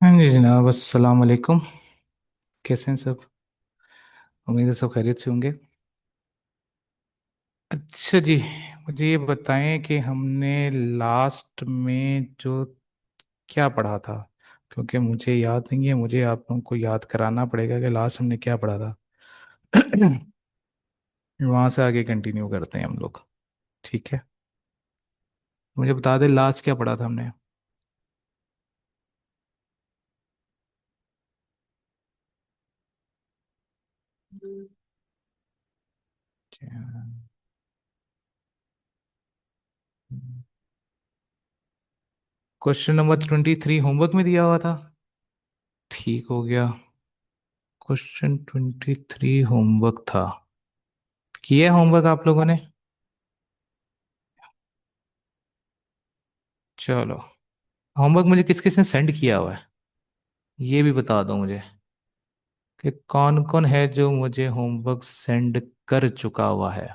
हाँ जी जनाब, अस्सलाम वालेकुम। कैसे हैं सब? उम्मीद है सब खैरियत से होंगे। अच्छा जी, मुझे ये बताएं कि हमने लास्ट में जो क्या पढ़ा था, क्योंकि मुझे याद नहीं है। मुझे आप लोगों को याद कराना पड़ेगा कि लास्ट हमने क्या पढ़ा था। वहां से आगे कंटिन्यू करते हैं हम लोग। ठीक है, मुझे बता दे लास्ट क्या पढ़ा था हमने। क्वेश्चन नंबर 23 होमवर्क में दिया हुआ था। ठीक हो गया। क्वेश्चन 23 होमवर्क था। किया होमवर्क आप लोगों ने? चलो, होमवर्क मुझे किस किस ने सेंड किया हुआ है ये भी बता दो मुझे, कि कौन कौन है जो मुझे होमवर्क सेंड कर चुका हुआ है।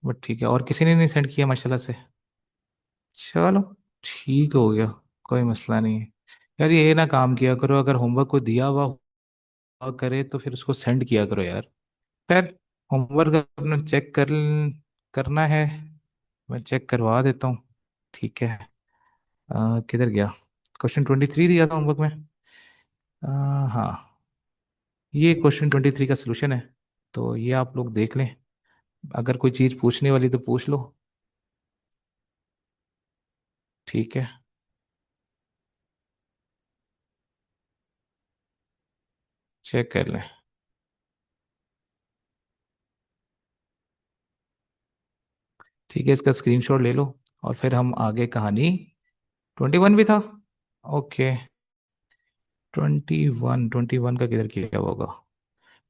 बट ठीक है, और किसी ने नहीं सेंड किया माशाल्लाह से। चलो, ठीक हो गया, कोई मसला नहीं है। यार ये ना काम किया करो, अगर होमवर्क को दिया हुआ करे तो फिर उसको सेंड किया करो यार। खैर, होमवर्क अपना चेक करना है, मैं चेक करवा देता हूँ। ठीक है। किधर गया? क्वेश्चन 23 दिया था होमवर्क में। हाँ, ये क्वेश्चन 23 का सलूशन है, तो ये आप लोग देख लें। अगर कोई चीज़ पूछने वाली तो पूछ लो। ठीक है, चेक कर लें। ठीक है, इसका स्क्रीनशॉट ले लो और फिर हम आगे कहानी। 21 भी था। ओके, 21 का किधर किया हुआ होगा?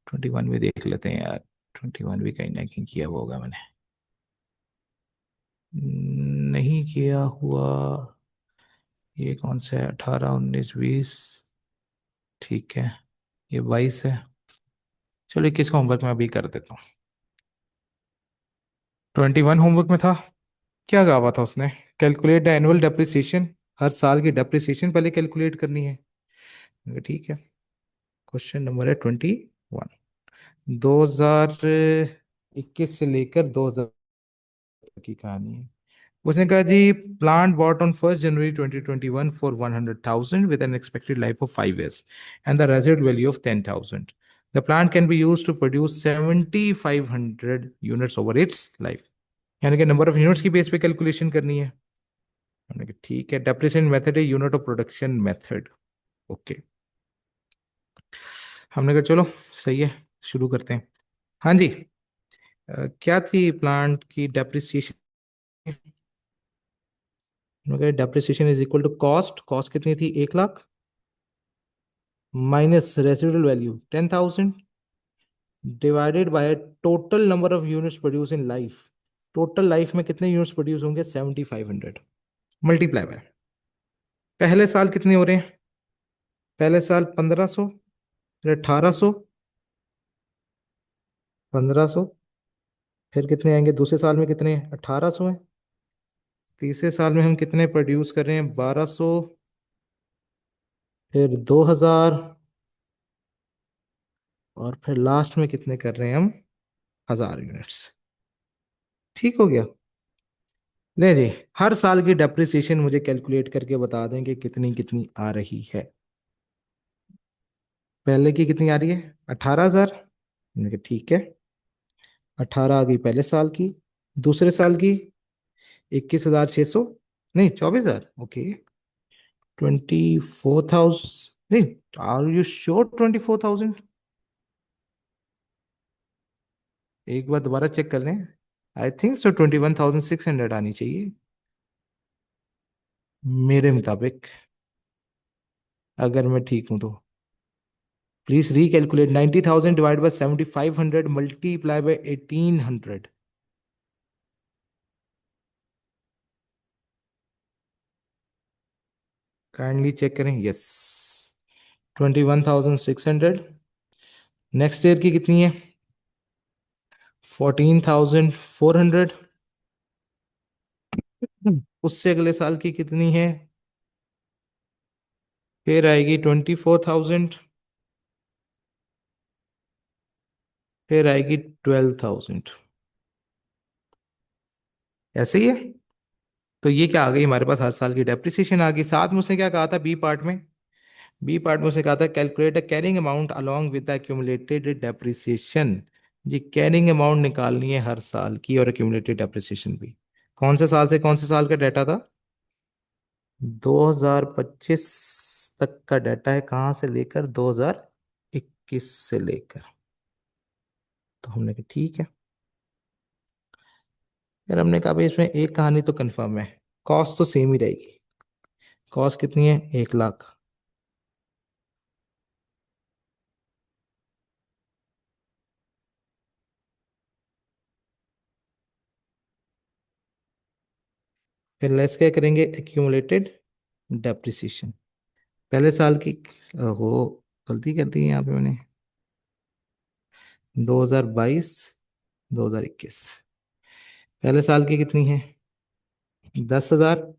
21 भी देख लेते हैं यार। 21 भी कहीं ना कहीं किया हुआ होगा मैंने। नहीं किया हुआ। ये कौन सा है? 18, 19, 20। ठीक है, ये 22 है। चलो 21 का होमवर्क मैं अभी कर देता हूँ। 21 होमवर्क में था। क्या कहा हुआ था उसने? Calculate the annual depreciation. हर साल की डेप्रिसिएशन पहले कैलकुलेट करनी है। मैंने कहा, ठीक है। क्वेश्चन नंबर है 21। 2021 से लेकर 2000 की कहानी है। उसने कहा जी, plant bought on 1 January 2021 for 100,000 with an expected life of 5 years and the residual value of 10,000। The plant can be use to produce 7,500 units over its life. यानी कि नंबर ऑफ यूनिट्स की बेस पे calculation करनी है। हमने कहा ठीक है, डेप्रिसिएशन मेथड है unit of production method. Okay, हमने कहा चलो सही है, शुरू करते हैं। हाँ जी। क्या थी प्लांट की depreciation? Depreciation is equal to cost. Cost कितनी थी? 1 lakh, minus residual value 10,000, divided by total number of units produce in life. Total life में कितने यूनिट्स प्रोड्यूस होंगे? 7,500, मल्टीप्लाई बाय पहले साल कितने हो रहे हैं? पहले साल 1,500, फिर 1,800, 1,500, फिर कितने आएंगे दूसरे साल में? कितने? 1,800 है। तीसरे साल में हम कितने प्रोड्यूस कर रहे हैं? 1,200, फिर 2,000, और फिर लास्ट में कितने कर रहे हैं हम? 1,000 यूनिट्स। ठीक हो गया। ले जी, हर साल की डेप्रिसिएशन मुझे कैलकुलेट करके बता दें कि कितनी कितनी आ रही है। पहले की कितनी आ रही है? 18,000। मैंने कहा ठीक है, 18 आ गई पहले साल की। दूसरे साल की 21,600, नहीं 24,000। ओके, 24,000, नहीं, आर यू श्योर 24,000? एक बार दोबारा चेक कर लें। आई थिंक सो 21,600 आनी चाहिए मेरे मुताबिक, अगर मैं ठीक हूं तो। Please recalculate 90,000 divided by 7,500 multiply by 1,800। Kindly check करें। यस, 21,600 नेक्स्ट ईयर की कितनी है? 14,400। उससे अगले साल की कितनी है? फिर आएगी 24,000। फिर आएगी 12,000। ऐसे ही है। तो ये क्या आ गई हमारे पास, हर साल की डेप्रिसिएशन आ गई। साथ में उसने क्या कहा था बी पार्ट में? बी पार्ट में उसने कहा था calculate a carrying amount along with the accumulated depreciation. जी, कैरिंग अमाउंट निकालनी है हर साल की, और एक्यूमुलेटेड डेप्रिसिएशन भी। कौन से साल से कौन से साल का डाटा था? 2025 तक का डाटा है। कहाँ से लेकर? 2021 से लेकर। तो हमने कहा ठीक है। यार हमने कहा भाई इसमें एक कहानी तो कंफर्म है, कॉस्ट तो सेम ही रहेगी। कॉस्ट कितनी है? 1 लाख। फिर लेस क्या करेंगे? Accumulated depreciation. पहले साल की, हो, गलती कर दी है यहाँ पे मैंने। 2022, 2021। पहले साल की कितनी है? 10,000।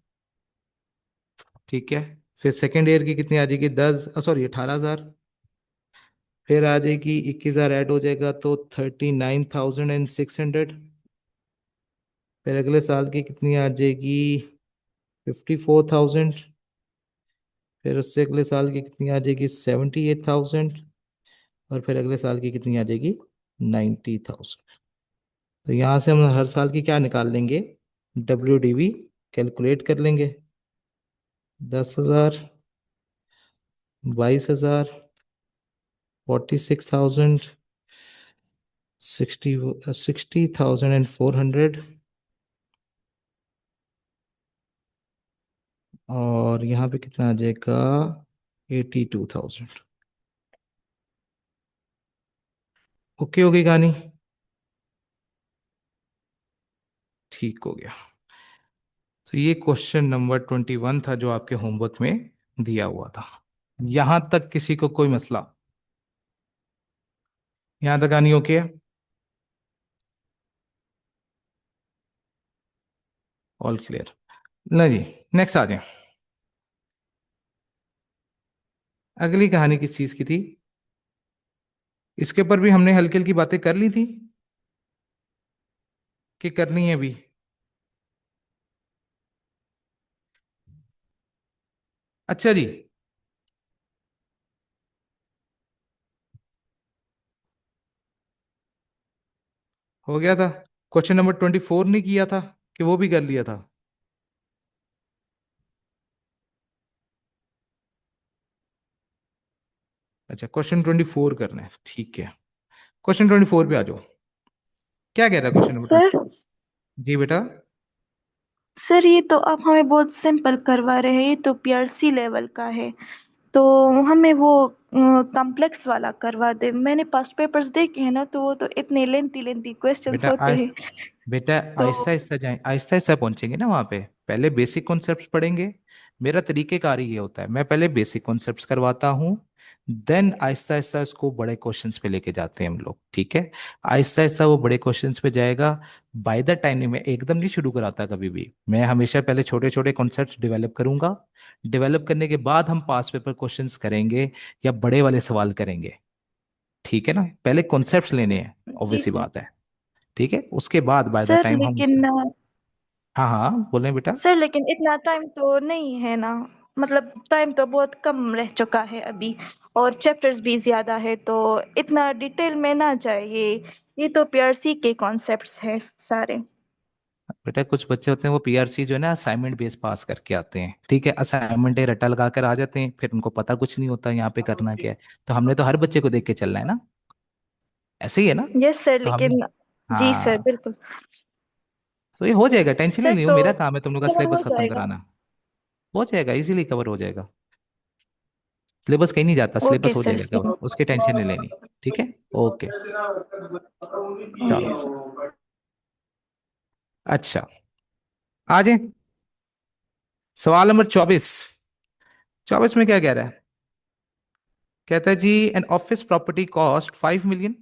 ठीक है। फिर सेकेंड ईयर की कितनी आ जाएगी? 10, सॉरी 18,000। फिर आ जाएगी 21,000 ऐड हो जाएगा तो 39,600। फिर अगले साल की कितनी आ जाएगी? 54,000। फिर उससे अगले साल की कितनी आ जाएगी? 78,000। और फिर अगले साल की कितनी आ जाएगी? 90,000। तो यहाँ से हम हर साल की क्या निकाल लेंगे? WDV कैलकुलेट कर लेंगे। 10,000, 22,000, 46,000, 60,400। और यहाँ पे कितना आ जाएगा? 82,000। ओके हो गई कहानी? ठीक हो गया। तो ये क्वेश्चन नंबर 21 था जो आपके होमवर्क में दिया हुआ था। यहां तक किसी को कोई मसला? यहां तक कहानी ओके है? All clear? ना जी। नेक्स्ट आ जाए। अगली कहानी किस चीज की थी? इसके ऊपर भी हमने हल्की हल्की बातें कर ली थी कि करनी है भी? अच्छा जी। हो गया था। क्वेश्चन नंबर 24 नहीं किया था कि वो भी कर लिया था? अच्छा, क्वेश्चन 24 करना है, ठीक है। क्वेश्चन 24 पे आ जाओ। क्या कह रहा है क्वेश्चन नंबर सर 20? जी बेटा। सर ये तो आप हमें बहुत सिंपल करवा रहे हैं, ये तो पीआरसी लेवल का है। तो हमें वो कॉम्प्लेक्स वाला करवा दे। मैंने पास्ट पेपर्स देखे हैं ना, तो वो तो इतने लेंथी लेंथी क्वेश्चंस बेटा होते हैं। बेटा तो आहिस्ता आहिस्ता जाए, आहिस्ता आहिस्ता पहुंचेंगे ना वहां पे। पहले बेसिक कॉन्सेप्ट्स पढ़ेंगे। मेरा तरीकेकार ही ये होता है, मैं पहले बेसिक कॉन्सेप्ट्स करवाता हूँ। देन आहिस्ता आहिस्ता इसको बड़े क्वेश्चंस पे लेके जाते हैं हम लोग, ठीक है। आहिस्ता आहिस्ता वो बड़े क्वेश्चंस पे जाएगा। बाय द टाइम मैं एकदम नहीं शुरू कराता कभी भी, मैं हमेशा पहले छोटे छोटे कॉन्सेप्ट्स डेवलप करूंगा। डेवलप करने के बाद हम पास पेपर क्वेश्चंस करेंगे या बड़े वाले सवाल करेंगे। ठीक है ना, पहले कॉन्सेप्ट्स लेने हैं, जी ऑब्वियस सी सर। बात है। ठीक है, उसके बाद बाय द सर टाइम हम। लेकिन हाँ हाँ, बोलें बेटा। सर लेकिन इतना टाइम तो नहीं है ना। मतलब टाइम तो बहुत कम रह चुका है अभी, और चैप्टर्स भी ज्यादा है, तो इतना डिटेल में ना जाइए। ये तो पीआरसी के कॉन्सेप्ट्स हैं सारे। बेटा कुछ बच्चे होते हैं वो पीआरसी जो है ना असाइनमेंट बेस पास करके आते हैं, ठीक है। असाइनमेंट है रट्टा लगा कर आ जाते हैं, फिर उनको पता कुछ नहीं होता यहाँ पे करना क्या है। तो हमने तो हर बच्चे को देख के चलना है ना, ऐसे ही है ना। यस सर, तो हमने, लेकिन जी सर हाँ, बिल्कुल। तो ये हो जाएगा, टेंशन नहीं सर लियो, तो मेरा काम है तुम लोग का कवर सिलेबस हो खत्म जाएगा। कराना। हो जाएगा, इजीली कवर हो जाएगा। सिलेबस कहीं नहीं जाता, ओके सिलेबस हो सर जाएगा कवर, सर। उसकी टेंशन नहीं लेनी। ठीक है। ओके। ओके चलो। सर। अच्छा, आ जाए। सवाल नंबर 24। 24 में क्या कह रहा है? कहता है जी an office property cost 5 million,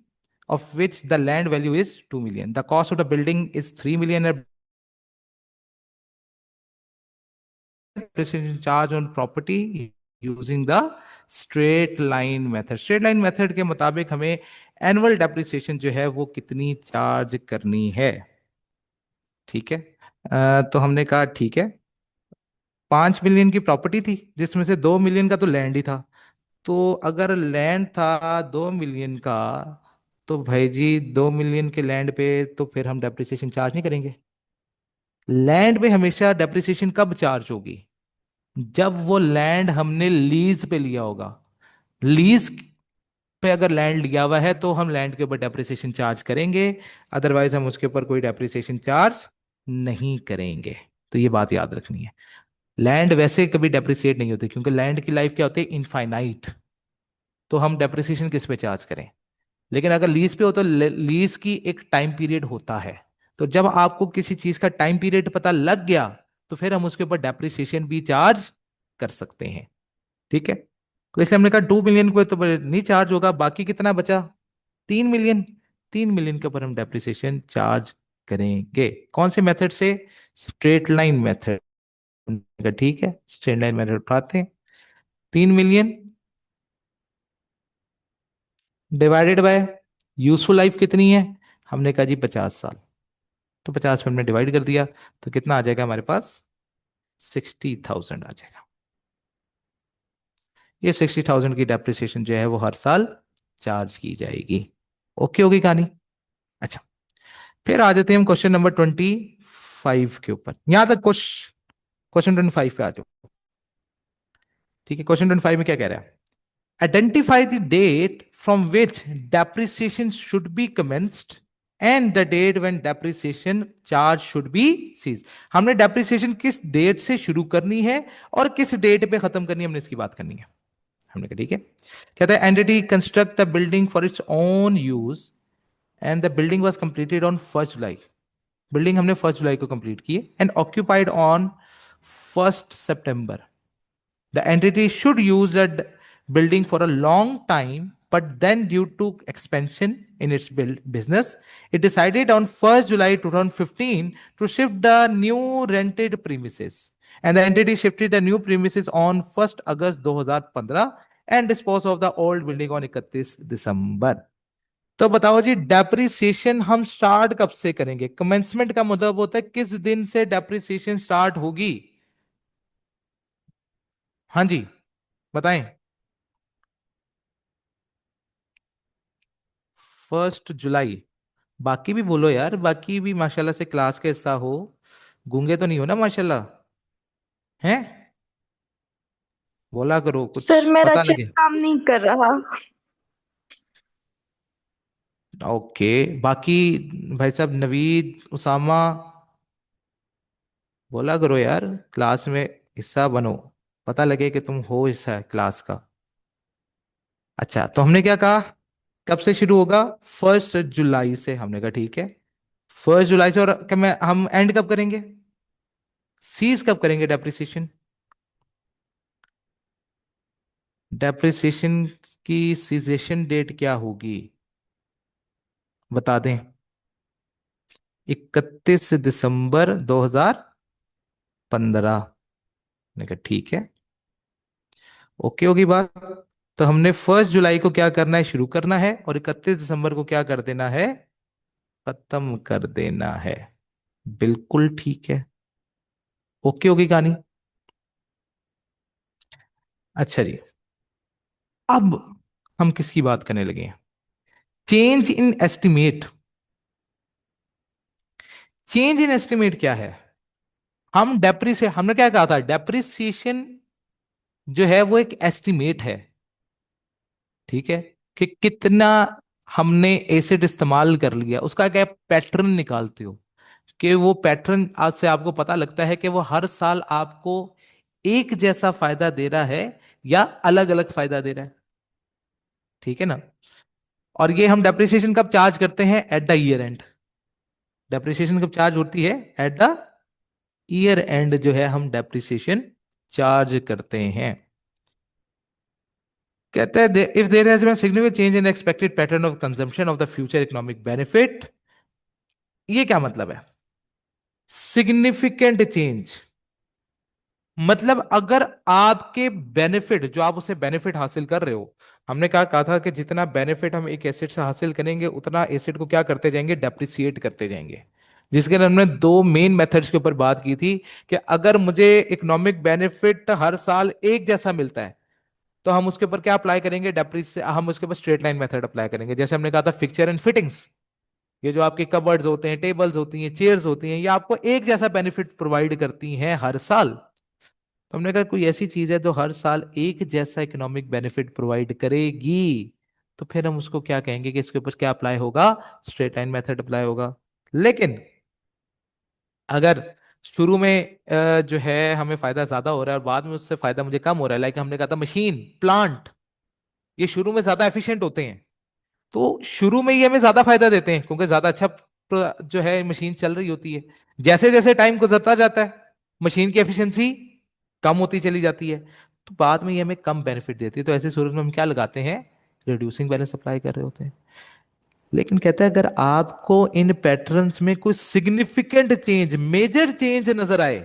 of which the land value is 2 million, the cost of the building is 3 million, depreciation charge on property using the straight line method. Straight line method के मुताबिक हमें annual depreciation जो है वो कितनी charge करनी है। ठीक है। तो हमने कहा ठीक है, 5 मिलियन की प्रॉपर्टी थी जिसमें से 2 मिलियन का तो लैंड ही था। तो अगर लैंड था 2 मिलियन का, तो भाई जी 2 मिलियन के लैंड पे तो फिर हम डेप्रिसिएशन चार्ज नहीं करेंगे। लैंड पे हमेशा डेप्रिसिएशन कब चार्ज होगी? जब वो लैंड हमने लीज पे लिया होगा। लीज पे अगर लैंड लिया हुआ है तो हम लैंड के ऊपर डेप्रिसिएशन चार्ज करेंगे, अदरवाइज हम उसके ऊपर कोई डेप्रिसिएशन चार्ज नहीं करेंगे। तो ये बात याद रखनी है। लैंड वैसे कभी डेप्रिसिएट नहीं होती क्योंकि लैंड की लाइफ क्या होती है, इनफाइनाइट। तो हम डेप्रिसिएशन किस पे चार्ज करें? लेकिन अगर लीज पे हो तो लीज की एक टाइम पीरियड होता है। तो जब आपको किसी चीज का टाइम पीरियड पता लग गया तो फिर हम उसके ऊपर डेप्रिसिएशन भी चार्ज कर सकते हैं। ठीक है। तो इसलिए हमने कहा 2 मिलियन को तो नहीं चार्ज होगा, बाकी कितना बचा? 3 मिलियन। 3 मिलियन के ऊपर हम डेप्रिसिएशन चार्ज करेंगे। कौन से मेथड से? Straight line method. ठीक है, स्ट्रेट लाइन मेथड उठाते हैं। 3 million divided by useful life कितनी है? हमने कहा जी 50 साल। तो 50 में डिवाइड कर दिया तो कितना आ जाएगा हमारे पास? 60,000 आ जाएगा। ये 60,000 की डेप्रिसिएशन जो है वो हर साल चार्ज की जाएगी। ओके होगी कहानी। अच्छा, फिर आ जाते हैं हम क्वेश्चन नंबर 25 के ऊपर। यहां तक क्वेश्चन 25 पे आ जाओ। ठीक है, क्वेश्चन 25 में क्या कह रहा है? Identify the date from which depreciation should be commenced and the date when depreciation charge should be cease. हमने डेप्रिसिएशन किस डेट से शुरू करनी है और किस डेट पे खत्म करनी है, हमने इसकी बात करनी है। हमने कहा ठीक है। कहता है entity construct the building for its own use and the building was completed on 1 July. Building हमने 1 जुलाई को कंप्लीट की है and occupied on 1 September. The entity should use the building for a long time, but then due to expansion in its business, it decided on 1st July 2015 to shift the new rented premises. And the entity shifted the new premises on 1st August 2015 and disposed of the old building on 31 दिसंबर। तो बताओ जी, depreciation हम start कब से करेंगे? Commencement का मतलब होता है किस दिन से डेप्रिसिएशन स्टार्ट होगी। हाँ जी, बताएं। 1 जुलाई। बाकी भी बोलो यार, बाकी भी माशाल्लाह से क्लास का हिस्सा हो। गूंगे तो नहीं हो ना माशाल्लाह? हैं? बोला करो, कुछ सर मेरा पता चैट लगे। काम नहीं कर रहा। ओके। बाकी भाई साहब नवीद, उसामा, बोला करो यार, क्लास में हिस्सा बनो, पता लगे कि तुम हो हिस्सा क्लास का। अच्छा, तो हमने क्या कहा? कब से शुरू होगा? 1 जुलाई से। हमने कहा ठीक है, 1 जुलाई से। और हम एंड कब करेंगे? सीज कब करेंगे डेप्रिसिएशन? डेप्रिसिएशन की सीजेशन डेट क्या होगी, बता दें। 31 दिसंबर 2015। मैंने कहा ठीक है, ओके होगी बात। तो हमने 1 जुलाई को क्या करना है, शुरू करना है, और 31 दिसंबर को क्या कर देना है, खत्म कर देना है। बिल्कुल ठीक है, ओके होगी कहानी। अच्छा जी, अब हम किसकी बात करने लगे हैं? Change in estimate. Change in estimate क्या है? हमने क्या कहा था, डेप्रिसिएशन जो है वो एक एस्टिमेट है। ठीक है, कि कितना हमने एसिड इस्तेमाल कर लिया, उसका क्या पैटर्न निकालते हो। कि वो पैटर्न आज से आपको पता लगता है कि वो हर साल आपको एक जैसा फायदा दे रहा है या अलग अलग फायदा दे रहा है। ठीक है ना? और ये हम डेप्रिसिएशन कब चार्ज करते हैं? At the year and. Depreciation कब चार्ज होती है? एट द ईयर एंड जो है हम डेप्रिसिएशन चार्ज करते हैं। कहते हैं if there has been significant change in expected pattern of consumption of the future economic benefit, ये क्या मतलब है? सिग्निफिकेंट चेंज मतलब अगर आपके बेनिफिट, जो आप उससे बेनिफिट हासिल कर रहे हो, हमने कहा था कि जितना बेनिफिट हम एक एसेट से हासिल करेंगे उतना एसेट को क्या करते जाएंगे, डेप्रिसिएट करते जाएंगे। जिसके लिए हमने दो मेन मेथड्स के ऊपर बात की थी कि अगर मुझे इकोनॉमिक बेनिफिट हर साल एक जैसा मिलता है तो हम उसके ऊपर क्या अप्लाई करेंगे, डेप्रिस हम उसके ऊपर स्ट्रेट लाइन मेथड अप्लाई करेंगे। जैसे हमने कहा था फिक्चर एंड फिटिंग्स, ये जो आपके कबर्ड्स होते हैं, टेबल्स होती हैं, चेयर्स होती हैं, ये आपको एक जैसा बेनिफिट प्रोवाइड करती हैं हर साल। तो हमने कहा कोई ऐसी चीज है जो हर साल एक जैसा इकोनॉमिक बेनिफिट प्रोवाइड करेगी, तो फिर हम उसको क्या कहेंगे कि इसके ऊपर क्या अप्लाई होगा, स्ट्रेट लाइन मेथड अप्लाई होगा। लेकिन अगर शुरू में जो है हमें फायदा ज्यादा हो रहा है और बाद में उससे फायदा मुझे कम हो रहा है, लाइक हमने कहा था मशीन प्लांट, ये शुरू में ज्यादा एफिशिएंट होते हैं, तो शुरू में ये हमें ज्यादा फायदा देते हैं क्योंकि ज्यादा अच्छा जो है मशीन चल रही होती है। जैसे जैसे टाइम गुजरता जाता है मशीन की एफिशिएंसी कम होती चली जाती है, तो बाद में ये हमें कम बेनिफिट देती है। तो ऐसे सूरत में हम क्या लगाते हैं, रिड्यूसिंग बैलेंस अप्लाई कर रहे होते हैं। लेकिन कहता है अगर आपको इन पैटर्न्स में कोई सिग्निफिकेंट चेंज, मेजर चेंज नजर आए,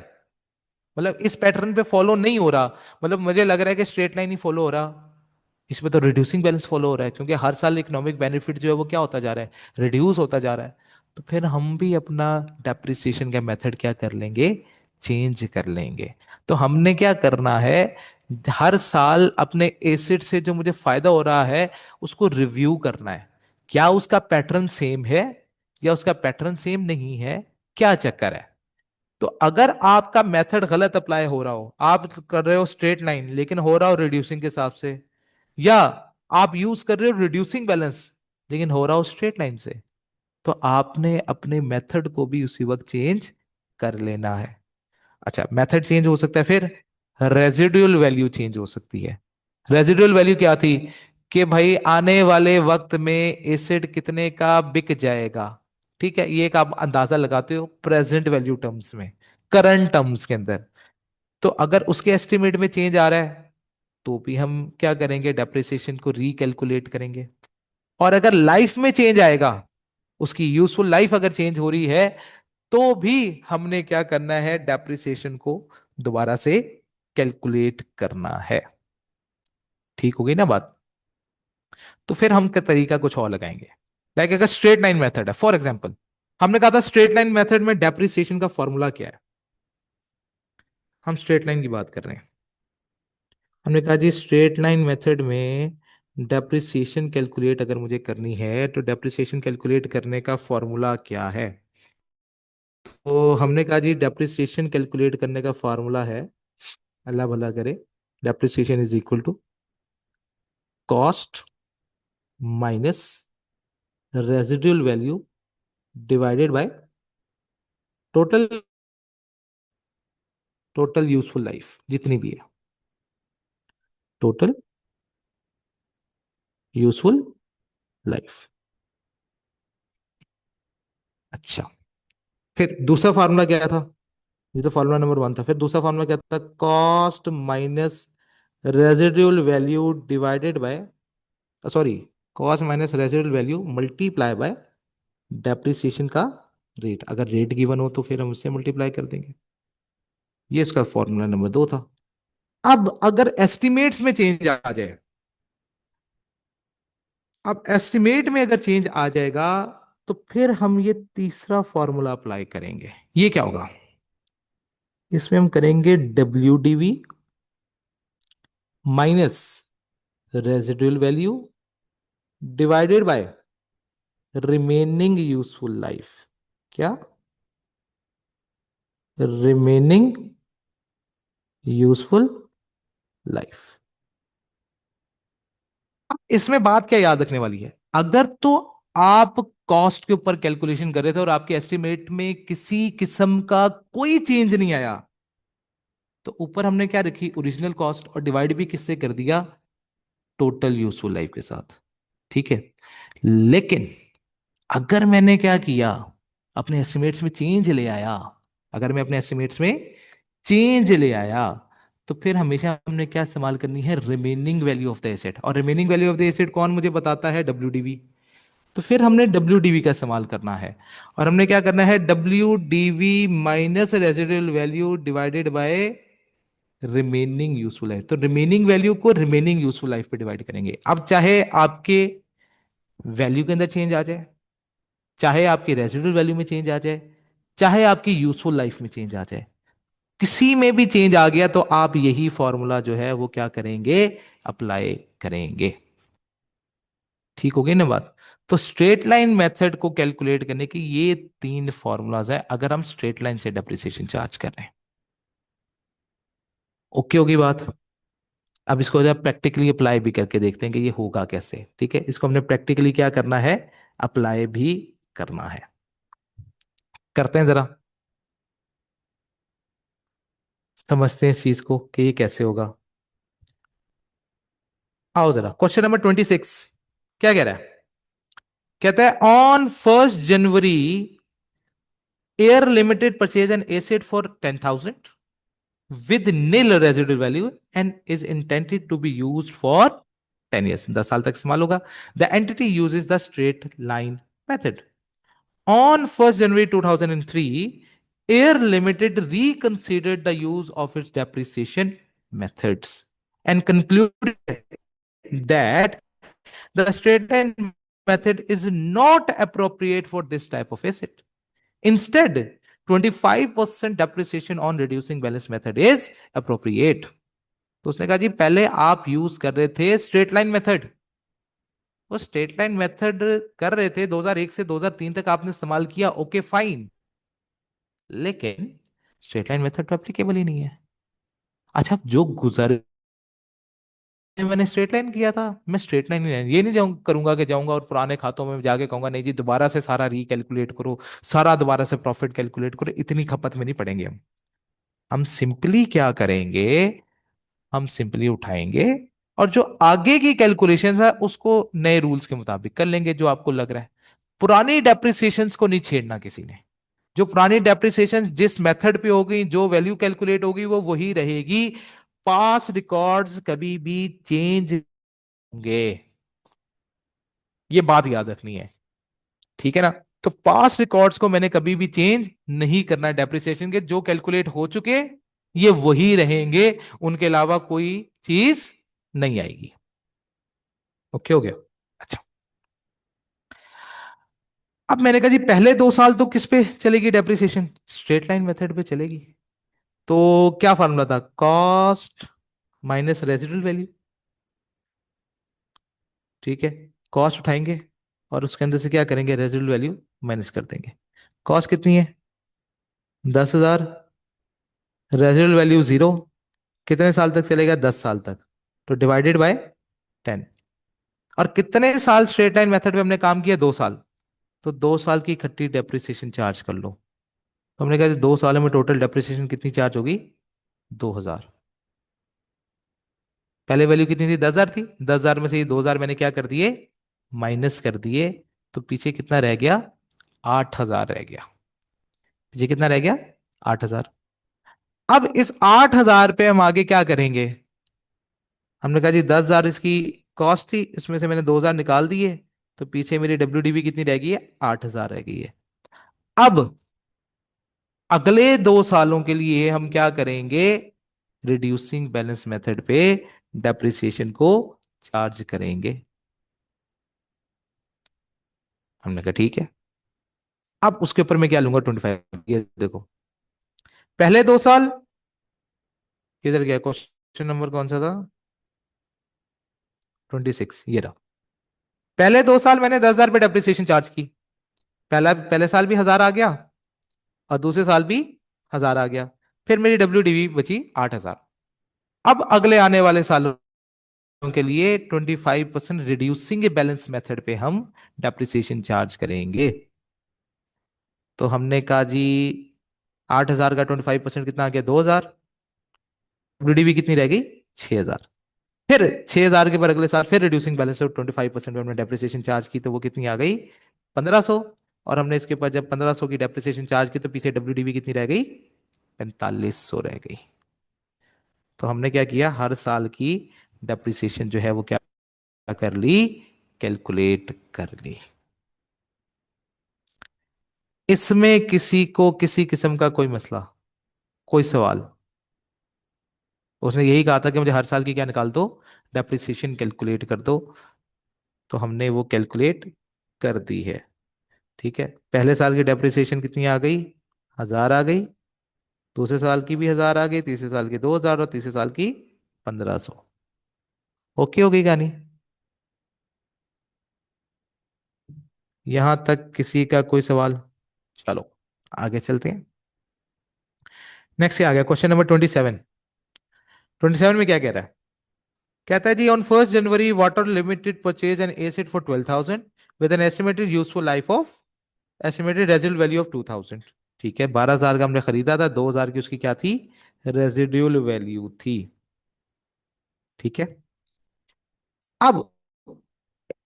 मतलब इस पैटर्न पे फॉलो नहीं हो रहा, मतलब मुझे लग रहा है कि स्ट्रेट लाइन ही फॉलो हो रहा, इसमें तो रिड्यूसिंग बैलेंस फॉलो हो रहा है क्योंकि हर साल इकोनॉमिक बेनिफिट जो है वो क्या होता जा रहा है, रिड्यूस होता जा रहा है, तो फिर हम भी अपना डेप्रिसिएशन का मेथड क्या कर लेंगे, चेंज कर लेंगे। तो हमने क्या करना है, हर साल अपने एसेट से जो मुझे फायदा हो रहा है उसको रिव्यू करना है, क्या उसका पैटर्न सेम है या उसका पैटर्न सेम नहीं है, क्या चक्कर है। तो अगर आपका मेथड गलत अप्लाई हो रहा हो, आप कर रहे हो स्ट्रेट लाइन लेकिन हो रहा हो रिड्यूसिंग के हिसाब से, या आप यूज कर रहे हो रिड्यूसिंग बैलेंस लेकिन हो रहा हो स्ट्रेट लाइन से, तो आपने अपने मेथड को भी उसी वक्त चेंज कर लेना है। अच्छा, मेथड चेंज हो सकता है, फिर रेजिडुअल वैल्यू चेंज हो सकती है। रेजिडुअल वैल्यू क्या थी कि भाई आने वाले वक्त में एसिड कितने का बिक जाएगा, ठीक है, ये एक आप अंदाजा लगाते हो प्रेजेंट वैल्यू टर्म्स में, करंट टर्म्स के अंदर। तो अगर उसके एस्टिमेट में चेंज आ रहा है तो भी हम क्या करेंगे, डेप्रिसिएशन को रिकैलकुलेट करेंगे। और अगर लाइफ में चेंज आएगा, उसकी यूजफुल लाइफ अगर चेंज हो रही है, तो भी हमने क्या करना है, डेप्रिसिएशन को दोबारा से कैलकुलेट करना है। ठीक हो गई ना बात? तो फिर हम का तरीका कुछ और लगाएंगे। लाइक अगर स्ट्रेट लाइन मेथड है फॉर एग्जांपल, हमने कहा था स्ट्रेट लाइन मेथड में डेप्रिसिएशन का फॉर्मूला क्या है, हम स्ट्रेट लाइन की बात कर रहे हैं। हमने कहा जी स्ट्रेट लाइन मेथड में डेप्रिसिएशन कैलकुलेट अगर मुझे करनी है तो डेप्रिसिएशन कैलकुलेट करने का फॉर्मूला क्या है। तो हमने कहा जी डेप्रिसिएशन कैलकुलेट करने का फॉर्मूला है, अल्लाह भला करे, depreciation is equal to cost minus residual value divided by total, total useful life जितनी भी है, टोटल यूजफुल लाइफ। अच्छा, फिर दूसरा फार्मूला क्या था, ये तो फार्मूला नंबर वन था, फिर दूसरा फार्मूला क्या था, cost minus residual value divided bye, sorry, cost minus residual value multiply by depreciation का रेट। अगर रेट गिवन हो तो फिर हम उससे मल्टीप्लाई कर देंगे। ये इसका फॉर्मूला नंबर दो था। अब अगर एस्टिमेट्स में चेंज आ जाए, अब एस्टिमेट में अगर चेंज आ जाएगा तो फिर हम ये तीसरा फॉर्मूला अप्लाई करेंगे। ये क्या होगा, इसमें हम करेंगे WDV minus residual value divided by remaining useful life. क्या, रिमेनिंग यूजफुल लाइफ। इसमें बात क्या याद रखने वाली है, अगर तो आप कॉस्ट के ऊपर कैलकुलेशन कर रहे थे और आपके एस्टिमेट में किसी किस्म का कोई चेंज नहीं आया, तो ऊपर हमने क्या रखी, ओरिजिनल कॉस्ट, और डिवाइड भी किससे कर दिया, टोटल यूजफुल लाइफ के साथ। ठीक है, लेकिन अगर मैंने क्या किया, अपने एस्टिमेट्स में चेंज ले आया, अगर मैं अपने एस्टिमेट्स में चेंज ले आया, तो फिर हमेशा हमने क्या इस्तेमाल करनी है, remaining value of the asset, और remaining value of the asset कौन मुझे बताता है, डब्ल्यू। तो फिर हमने डब्ल्यू डीवी का इस्तेमाल करना है, और हमने क्या करना है, W DV minus residual value divided by remaining useful life. तो रिमेनिंग वैल्यू को रिमेनिंग यूजफुल लाइफ पे डिवाइड करेंगे। अब चाहे आपके वैल्यू के अंदर चेंज आ जाए, चाहे आपकी रेजिडुअल वैल्यू में चेंज आ जाए, चाहे आपकी यूजफुल लाइफ में चेंज आ जाए, किसी में भी चेंज आ गया तो आप यही फॉर्मूला जो है वो क्या करेंगे, अप्लाई करेंगे। ठीक हो गई ना बात। तो स्ट्रेट लाइन मेथड को कैलकुलेट करने की ये तीन फॉर्मूलाज है, अगर हम स्ट्रेट लाइन से डेप्रिसिएशन चार्ज कर रहे हैं। ओके होगी बात। अब इसको जब प्रैक्टिकली अप्लाई भी करके देखते हैं कि ये होगा कैसे। ठीक है, इसको हमने प्रैक्टिकली क्या करना है, अप्लाई भी करना है। करते हैं जरा, समझते हैं इस चीज को कि ये कैसे होगा। आओ जरा, क्वेश्चन नंबर 26 क्या कह रहा है, कहता है on 1 January air limited purchase an asset for 10,000 with nil residual value and is intended to be used for 10 years, 10 साल तक इस्तेमाल होगा। The entity uses the straight line method. On 1st January 2003, Air Limited reconsidered the use of its depreciation methods and concluded that the straight line method is not appropriate for this type of asset. Instead, 25% depreciation on reducing balance method is appropriate. तो उसने कहा जी पहले आप use कर रहे थे straight line method, वो straight line method कर रहे थे 2001 से 2003 तक आपने इस्तेमाल किया, ओके फाइन, लेकिन स्ट्रेट लाइन मेथड तो एप्लीकेबल ही नहीं है। अच्छा, जो गुजर मैंने स्ट्रेट लाइन किया था, मैं स्ट्रेट लाइन ये नहीं जाऊँ करूंगा कि जाऊंगा और पुराने खातों में जाके कहूंगा नहीं जी दोबारा से सारा रिकैलकुलेट करो, सारा दोबारा से प्रॉफिट कैलकुलेट करो, इतनी खपत में नहीं पड़ेंगे हम सिंपली क्या करेंगे, हम सिंपली उठाएंगे और जो आगे की कैलकुलेशन है उसको नए रूल्स के मुताबिक कर लेंगे जो आपको लग रहा है। पुरानी डेप्रिसिएशंस को नहीं छेड़ना किसी ने, जो पुरानी डेप्रिसिएशन जिस मेथड पे होगी, जो वैल्यू कैलकुलेट होगी वो वही रहेगी। पास रिकॉर्ड्स कभी भी चेंज होंगे, ये बात याद रखनी है। ठीक है ना, तो पास रिकॉर्ड्स को मैंने कभी भी चेंज नहीं करना, डेप्रिसिएशन के जो कैलकुलेट हो चुके ये वही रहेंगे, उनके अलावा कोई चीज नहीं आएगी। ओके हो गया। अच्छा, अब मैंने कहा जी पहले 2 साल तो किस पे चलेगी डेप्रिसिएशन, स्ट्रेट लाइन मेथड पे चलेगी। तो क्या फॉर्मूला था, कॉस्ट माइनस रेजिडुअल वैल्यू। ठीक है, कॉस्ट उठाएंगे और उसके अंदर से क्या करेंगे, रेजिडुअल वैल्यू माइनस कर देंगे। कॉस्ट कितनी है, 10,000, रेजिडुअल वैल्यू 0, कितने साल तक चलेगा, 10 साल तक, तो डिवाइडेड बाय 10। और कितने साल स्ट्रेट लाइन मेथड पे हमने काम किया, 2 साल, तो 2 साल की इकट्ठी डेप्रिसिएशन चार्ज कर लो। तो हमने कहा 2 सालों में टोटल डेप्रिसिएशन कितनी चार्ज होगी, 2,000। पहले वैल्यू कितनी थी, 10,000 थी, 10,000 में से ये 2,000 मैंने क्या कर दिए, माइनस कर दिए, तो पीछे कितना रह गया, 8,000 रह गया। पीछे कितना रह गया, 8,000। अब इस 8,000 पे हम आगे क्या करेंगे, हमने कहा जी 10,000 इसकी कॉस्ट थी, इसमें से मैंने 2,000 निकाल दिए, तो पीछे मेरी डब्ल्यू कितनी रह गई है, 8,000 रह गई है। अब अगले 2 सालों के लिए हम क्या करेंगे, रिड्यूसिंग बैलेंस मेथड पे डेप्रिसिएशन को चार्ज करेंगे। हमने कहा ठीक है। अब उसके ऊपर मैं क्या लूंगा, 25, ये देखो पहले 2 साल किधर गया, क्वेश्चन नंबर कौन सा था, 26, ये रहा। पहले 2 साल मैंने 10,000 पे डेप्रिसिएशन चार्ज की, पहला पहले साल भी 1,000 आ गया और दूसरे साल भी 1,000 आ गया, फिर मेरी डब्ल्यू बची 8,000। अब अगले आने वाले सालों के लिए 25% रिड्यूसिंग बैलेंस मेथड पे हम डेप्रिसिएशन चार्ज करेंगे। तो हमने कहा जी 8,000 का 25% कितना आ गया, 2,000, डब्ल्यू कितनी रह गई, 6,000। फिर 6,000 के बाद अगले साल फिर रिड्यूसिंग बैलेंस से 25% हमने डेप्रिसिएशन चार्ज की, तो वो कितनी आ गई, 1,500। और हमने इसके बाद जब 1,500 की डेप्रिसिएशन चार्ज की तो पीछे डब्ल्यू कितनी रह गई, 4,500 रह गई। तो हमने क्या किया, हर साल की डेप्रिसिएशन जो है वो क्या कर ली, कैलकुलेट कर ली। इसमें किसी को किसी किस्म का कोई मसला, कोई सवाल? उसने यही कहा था कि मुझे हर साल की क्या निकाल दो, डेप्रिसिएशन कैलकुलेट कर दो। तो हमने वो कैलकुलेट कर दी है। ठीक है, पहले साल की डेप्रिसिएशन कितनी आ गई, 1000 आ गई। दूसरे साल की भी 1000 आ गई, तीसरे साल की 2000 और तीसरे साल की 1500। ओके हो गई कहानी? यहां तक किसी का कोई सवाल? चलो आगे चलते हैं। नेक्स्ट आ गया क्वेश्चन नंबर 27। 27 में क्या कह रहा है? कहता है जी, on 1 January water limited purchase an asset for 12,000 with an estimated useful life of, estimated residual value of 2000। ठीक है, 12,000 का हमने खरीदा था, 2000 की उसकी क्या थी, रेजिडुअल वैल्यू थी। ठीक है, अब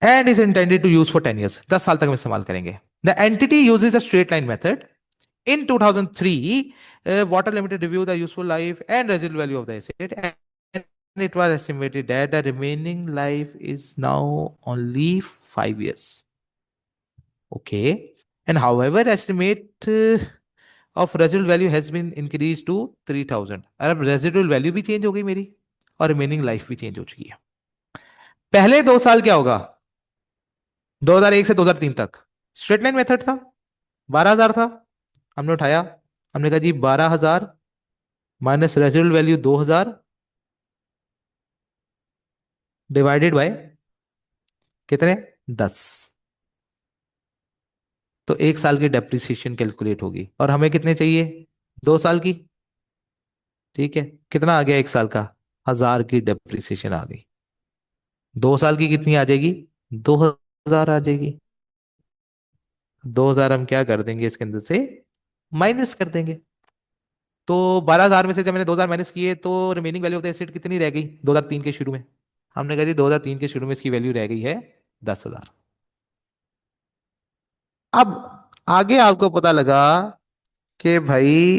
and is intended to use for 10 years, 10 साल तक हम इस्तेमाल करेंगे। The entity uses the straight line method. In 2003, Water Limited reviewed the useful life and residual value of the asset, and it was estimated that the remaining life is now only 5 years. Okay, and however, estimate of residual value has been increased to 3,000। अब residual value भी change हो गई मेरी, और remaining life भी change हो चुकी है। पहले 2 साल क्या होगा, 2001 से 2003 तक स्ट्रेट लाइन मेथड था, 12,000 था। हमने उठाया, हमने कहा जी 12,000 minus residual value 2,000 divided by कितने, 10। तो 1 साल की डेप्रिसिएशन कैलकुलेट होगी, और हमें कितने चाहिए, 2 साल की। ठीक है, कितना आ गया 1 साल का, 1000 की डेप्रिसिएशन आ गई। 2 साल की कितनी आ जाएगी, 2,000 आ जाएगी। 2,000 हम क्या कर देंगे इसके अंदर से, माइनस कर देंगे। तो 12,000 में से जब मैंने 2,000 माइनस किए तो remaining value of the asset कितनी रह गई, 2003 के शुरू में। हमने कहा जी 2003 के शुरू में इसकी वैल्यू रह गई है 10,000। अब आगे आपको पता लगा कि भाई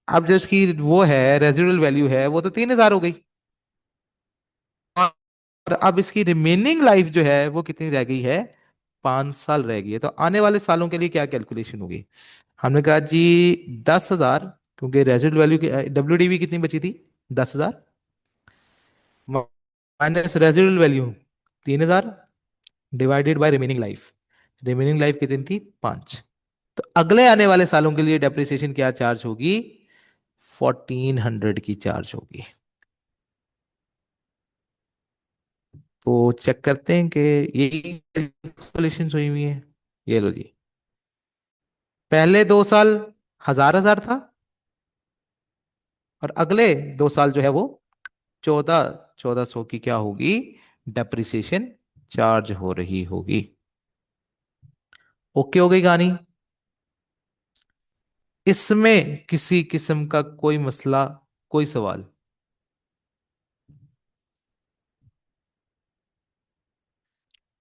अब जो इसकी वो है रेजिडुअल वैल्यू है वो तो 3,000 हो गई, और अब इसकी रिमेनिंग लाइफ जो है वो कितनी रह गई है, 5 साल रह गई है। तो आने वाले सालों के लिए क्या कैलकुलेशन होगी? हमने कहा जी 10,000, क्योंकि रेजिडुअल वैल्यू की WDV कितनी बची थी, 10,000 minus residual value 3,000 divided by remaining life. Remaining life कितनी थी, 5। तो अगले आने वाले सालों के लिए डेप्रिसिएशन क्या चार्ज होगी, 1,400 की चार्ज होगी। तो चेक करते हैं कि यही कैलकुलेशन हुई हुई है। ये लो जी, पहले 2 साल 1,000 था, और अगले 2 साल जो है वो 1,400 की क्या होगी, डेप्रिसिएशन चार्ज हो रही होगी। ओके हो गई कहानी? इसमें किसी किस्म का कोई मसला, कोई सवाल?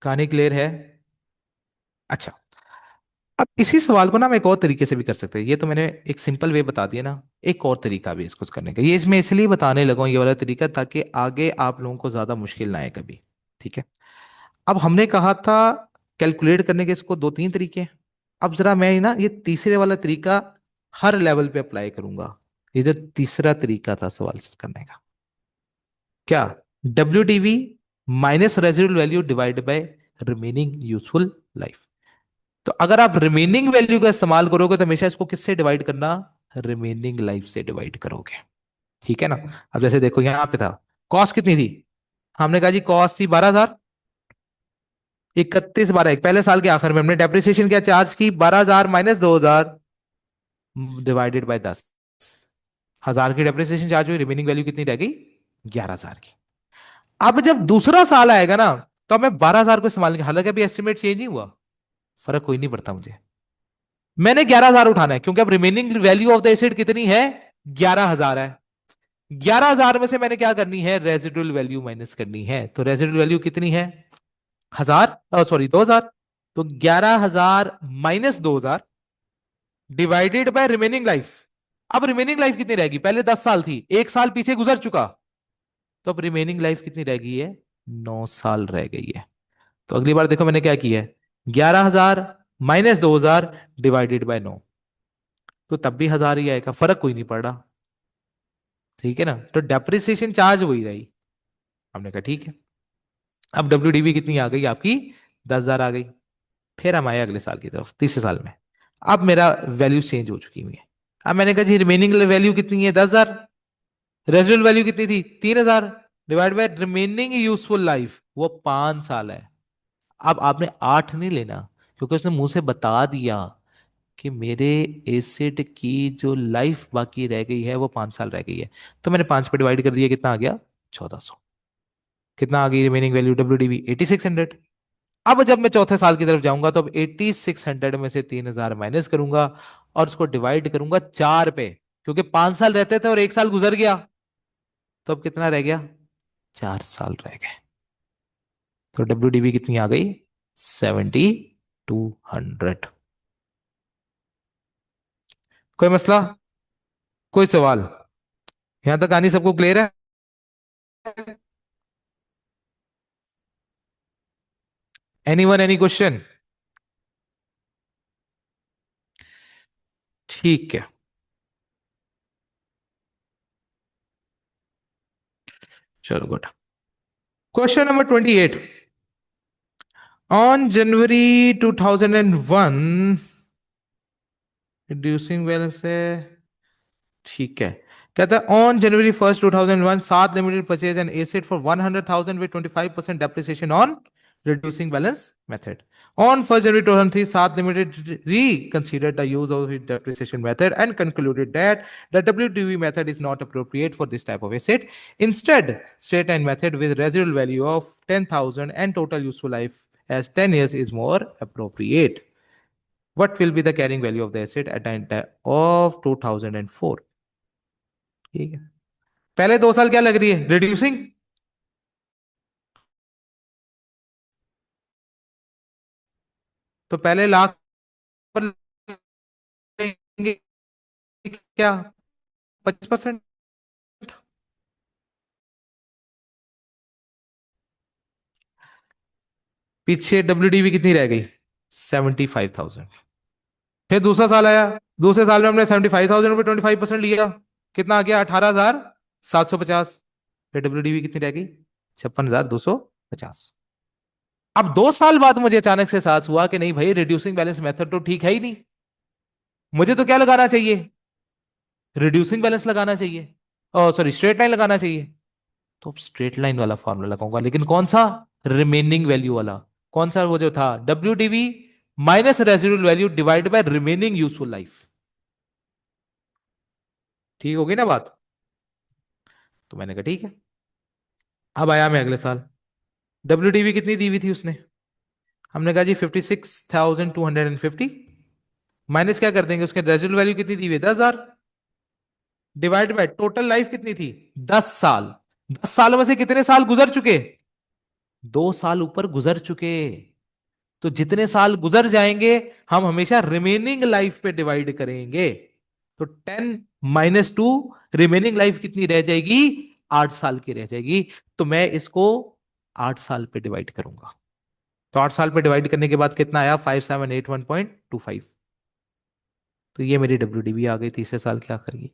कहानी क्लियर है? अच्छा, अब इसी सवाल को ना हम एक और तरीके से भी कर सकते हैं। ये तो मैंने एक सिंपल वे बता दिया ना, एक और तरीका भी है इसको करने का। ये इसमें इसलिए बताने लगा हूं ये वाला तरीका, ताकि आगे आप लोगों को ज्यादा मुश्किल ना आए कभी। ठीक है, अब हमने कहा था कैलकुलेट करने के इसको 2-3 तरीके हैं। अब जरा मैं ना ये तीसरे वाला तरीका हर लेवल पे अप्लाई करूंगा। ये जो तीसरा तरीका था सवाल करने का, क्या, WDV minus residual value divide by remaining useful life. तो अगर आप रिमेनिंग वैल्यू का इस्तेमाल करोगे तो हमेशा इसको किससे डिवाइड करना, रिमेनिंग लाइफ से डिवाइड करोगे। ठीक है ना? अब जैसे देखो यहां पे था, कॉस्ट कितनी थी, हमने कहा जी कॉस्ट थी 12,000, 31/12 एक पहले साल के आखिर में हमने डेप्रिसिएशन क्या चार्ज की, 12,000 माइनस 2,000 डिवाइडेड बाय 10। 1,000 की डेप्रिसिएशन चार्ज हुई, रिमेनिंग वैल्यू कितनी रह गई, 11,000 की। अब जब दूसरा साल आएगा ना, तो मैं 12,000 को इस्तेमाल किया, हालांकि अभी एस्टिमेट चेंज नहीं हुआ, फर्क कोई नहीं पड़ता मुझे। मैंने 11,000 उठाना है, क्योंकि अब remaining value of the asset कितनी है, 11,000 है। 11,000 में से मैंने क्या करनी है, रेजिडुअल वैल्यू माइनस करनी है। तो रेजिडुअल वैल्यू कितनी है, 1,000, 2,000। तो 11,000 minus 2,000 divided by remaining life. अब रिमेनिंग लाइफ कितनी रहेगी, पहले 10 साल थी, 1 साल पीछे गुजर चुका, तो अब रिमेनिंग लाइफ कितनी रह गई है? 9 साल रह गई है। तो अगली बार देखो मैंने क्या किया है, 11,000 माइनस 2,000 डिवाइडेड बाय 9, तो तब भी 1,000 ही आएगा, फर्क कोई नहीं पड़ रहा। ठीक है ना, तो डेप्रिसिएशन चार्ज वही रही। हमने कहा ठीक है। अब WDV कितनी आ गई आपकी? 10,000 आ गई। फिर हम आए अगले साल की तरफ, तीसरे साल में। अब मेरा वैल्यू चेंज हो चुकी हुई है। अब मैंने कहा जी रिमेनिंग वैल्यू कितनी है? 10,000। रेजिडुअल वैल्यू कितनी थी? 3,000। Divide by remaining useful life, वो 5 साल है। अब आपने 8 नहीं लेना, क्योंकि उसने मुंह से बता दिया कि मेरे एसिड की जो लाइफ बाकी रह गई है वो 5 साल रह गई है। तो मैंने 5 पे डिवाइड कर दिया, कितना आ गया? 1,400। कितना आ गई रिमेनिंग वैल्यू WDV? 8,600। अब जब मैं चौथे साल की तरफ जाऊंगा तो अब 8,600 में से 3,000 माइनस करूंगा और उसको डिवाइड करूंगा 4 पे, क्योंकि 5 साल रहते थे और 1 साल गुजर गया। तो अब कितना रह गया? 4 साल रह गए। तो WDV कितनी आ गई? 7,200। कोई मसला? कोई सवाल? यहां तक कहानी सबको क्लियर है? Anyone, any question? ठीक है, चलो good. Question number 28। On January 2001, reducing balance है। ठीक है। कहता है ऑन January 1st 2001 सात limited purchase an asset for 100,000 with 25% depreciation on reducing balance method. On 1st January 2003, Saat Limited reconsidered the use of the depreciation method and concluded that the WDV method is not appropriate for this type of asset. Instead, straight line method with residual value of 10,000 and total useful life as 10 years is more appropriate. What will be the carrying value of the asset at the end of 2004? ठीक है। पहले 2 साल क्या लग रही है? Reducing. तो पहले लाख पर लेंगे क्या? 25%। पीछे WDV कितनी रह गई? 75,000। फिर दूसरा साल आया, दूसरे साल में हमने 75,000 पे 25% लिया, कितना आ गया? 18,750। फिर WDV कितनी रह गई? 56,250। अब 2 साल बाद मुझे अचानक से एहसास हुआ कि नहीं भाई, रिड्यूसिंग बैलेंस मेथड तो ठीक है ही नहीं। मुझे तो क्या लगाना चाहिए? रिड्यूसिंग बैलेंस लगाना चाहिए, ओ सॉरी स्ट्रेट लाइन लगाना चाहिए। तो स्ट्रेट लाइन वाला फॉर्मूला लगाऊंगा, लेकिन कौन सा? रिमेनिंग वैल्यू वाला। कौन सा? वो जो था WDV minus residual value divide by remaining useful life. ठीक होगी ना बात? तो मैंने कहा ठीक है। अब आया मैं अगले साल, WDV कितनी दी हुई थी उसने? हमने कहा जी 56,250 माइनस क्या कर देंगे, उसके रेजिडुअल वैल्यू कितनी दी हुई है? 10,000 डिवाइड बाय टोटल लाइफ कितनी थी? 10 साल। 10 सालों में से कितने साल गुजर चुके? 2 साल ऊपर गुजर चुके। तो जितने साल गुजर जाएंगे हम हमेशा रिमेनिंग लाइफ पे डिवाइड करेंगे। तो 10 - 2, रिमेनिंग लाइफ कितनी रह जाएगी? 8 साल की रह जाएगी। तो मैं इसको 8 साल पे डिवाइड करूंगा। तो 8 साल पे डिवाइड करने के बाद कितना आया? 5781.25। तो ये मेरी WDV आ गई तीसरे साल के आखिर की।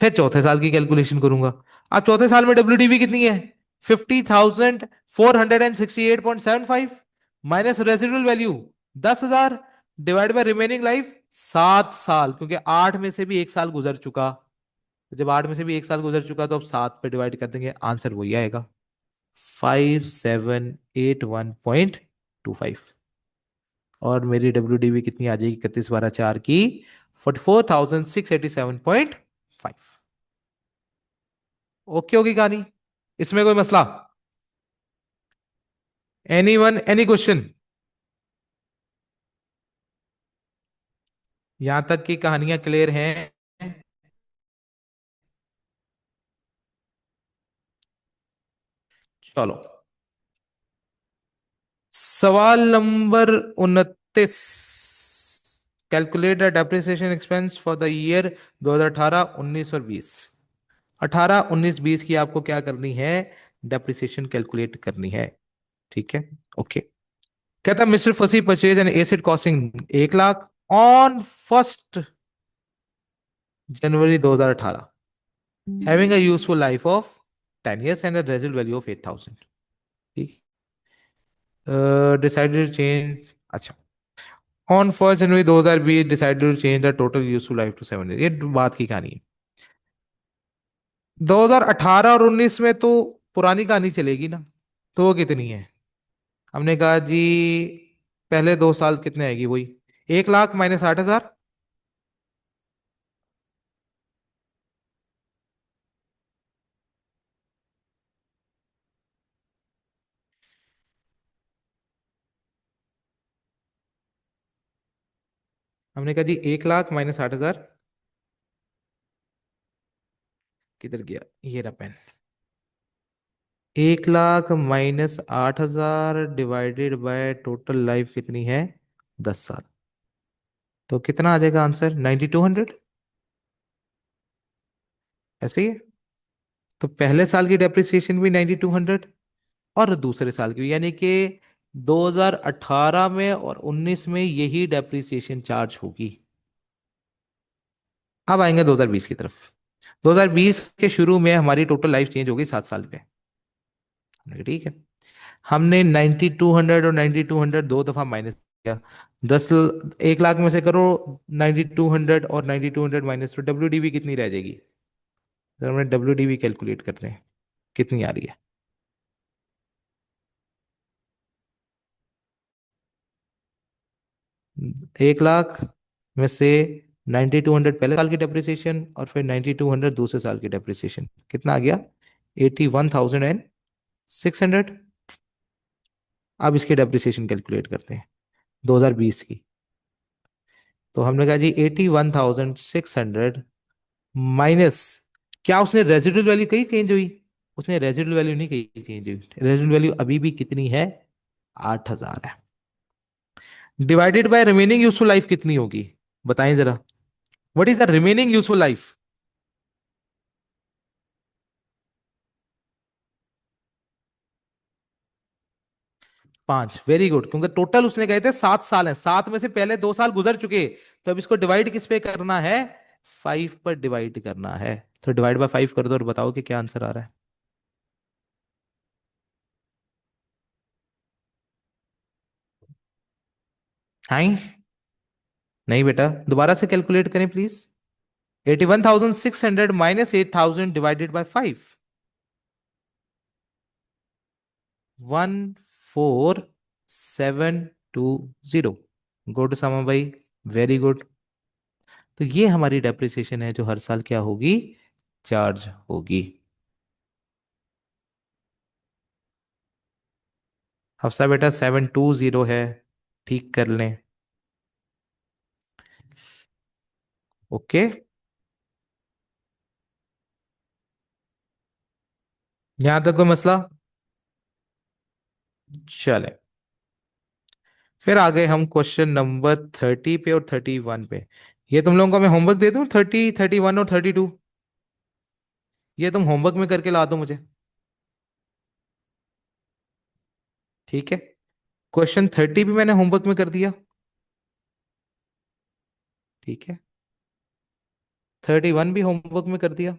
फिर चौथे साल की कैलकुलेशन करूंगा। अब चौथे साल में WDV कितनी है? 50,468.75 minus residual value 10,000 divide by remaining life 7 साल, क्योंकि 8 में से भी 1 साल गुजर चुका। तो जब 8 में से भी 1 साल गुजर चुका तो अब 7 पे डिवाइड कर देंगे, आंसर वही आएगा, 5781.25। और मेरी WDV कितनी आ जाएगी 31/12/4 की? 44,687.5। ओके होगी कहानी? इसमें कोई मसला? Any one, any question? यहां तक की कहानियां क्लियर हैं? चलो, सवाल number 29। Calculate the depreciation expense for the year 2018, 19 और 20। 18 19 20 की आपको क्या करनी है, डेप्रिसिएशन कैलकुलेट करनी है। ठीक है। ओके। कहता मिस्टर फसी purchase an asset costing 1 lakh on 1 January 2018, having a useful life of 10 years and a residual value of 8,000। ठीक। डिसाइडेड चेंज, अच्छा, on 1 January 2020 decided to change the total useful life to 7 years। ये बात की कहानी है। 2018 और 19 में तो पुरानी कहानी चलेगी ना, तो वो कितनी है? हमने कहा जी पहले 2 साल कितने आएगी वही, 1 लाख माइनस 8,000। हमने कहा जी 1 लाख माइनस 8,000, किधर गया ये रहा pen. 1 lakh minus 8,000 divided by total life कितनी है, 10 साल। तो कितना आ जाएगा आंसर, 9200। ऐसे ही है। तो पहले साल की डेप्रिसिएशन भी 9200 और दूसरे साल की भी, यानी कि 2018 में और 19 में यही डेप्रिसिएशन चार्ज होगी। अब आएंगे 2020 की तरफ। 2020 के शुरू में हमारी टोटल लाइफ चेंज हो गई 7 साल पे। हमने कहा, ठीक है। हमने 9200 और 9200 2 दफा माइनस किया। 1 लाख में से करो 9200 और 9200 माइनस, तो डब्ल्यू कितनी रह जाएगी? अगर हमने डब्ल्यू कैलकुलेट करते हैं, कितनी आ रही है? 1 लाख में से 9200 पहले साल की डेप्रिसिएशन और फिर 9200 दूसरे साल की डेप्रिसिएशन, कितना आ गया? 81,600। अब इसकी डेप्रिसिएशन कैलकुलेट करते हैं 2020 की। तो हमने कहा जी 81,600 माइनस, क्या उसने रेजिडुअल वैल्यू कहीं चेंज हुई? उसने रेजिडुअल वैल्यू नहीं कहीं चेंज हुई, रेजिडुअल वैल्यू अभी भी कितनी है, 8,000 है। Divided by remaining useful life कितनी होगी, बताएं जरा। What is the remaining useful life? 5, very good, क्योंकि टोटल उसने कहे थे 7 साल है, 7 में से पहले 2 साल गुजर चुके। तो अब इसको डिवाइड किस पे करना है, 5 पर डिवाइड करना है। तो डिवाइड बाय 5 कर दो और बताओ कि क्या आंसर आ रहा है। हाई, नहीं बेटा, दोबारा से कैलकुलेट करें please. 81,600 minus 8,000 divided bye 5, 14720। Good समा भाई, वेरी गुड। तो ये हमारी डेप्रिसिएशन है जो हर साल क्या होगी, चार्ज होगी। हफ्सा बेटा 720 है, ठीक कर लें। ओके। यहां तक कोई मसला? चले, फिर आ गए हम क्वेश्चन नंबर 30 पे और 31 पे। ये तुम लोगों को मैं होमवर्क दे दूं, 30 31 और 32। ये तुम होमवर्क में करके ला दो मुझे। ठीक है। क्वेश्चन 30 भी मैंने होमवर्क में कर दिया। ठीक है। 31 भी होमवर्क में कर दिया।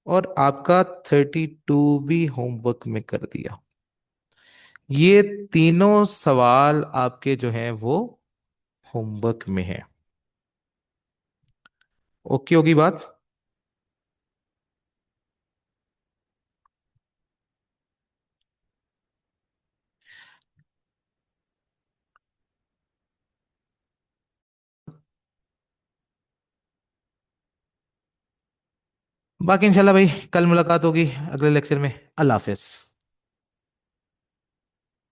और आपका 32 भी होमवर्क में कर दिया। ये तीनों सवाल आपके जो हैं वो होमवर्क में है। ओके होगी बात। बाकी इंशाल्लाह भाई कल मुलाकात होगी अगले लेक्चर में। अल्लाह हाफिज।